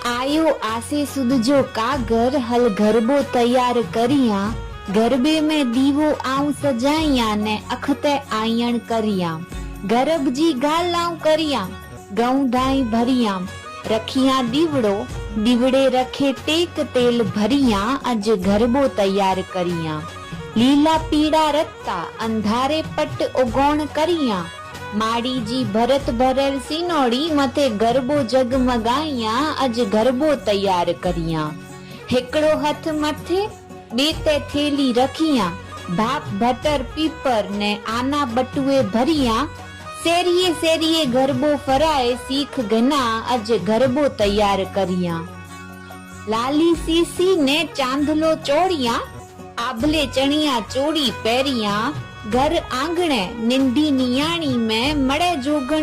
आयो आसे सुध जो कागर हल गरबो तैयार करिया। गरबे में दीवो आऊं सजाइया ने अखते आयण करिया। गरब जी गालाऊं करिया गऊं दाई भरिया। रखिया दीवड़ो दीवड़े रखे टेक तेल भरिया। अज गरबो तैयार करिया। लीला पीड़ा रत्ता अंधारे पट उगोण करिया। माड़ी जी भरत भरल सीनोड़ी मथे गरबो जगमगाइया। अज गरबो तैयार करिया। हिकड़ो हथ मथे बेते थेली रखिया। भाप बटर पीपर ने आना बटुए भरिया। सेरिये सेरिये गरबो फराए सीख गना। अज गरबो तैयार करिया। लाली सीसी ने चांदलो चोड़िया। आभले चणिया चोड़ी पैरिया। घर आंगणे निंदी नियाणी में मड़े जोगणी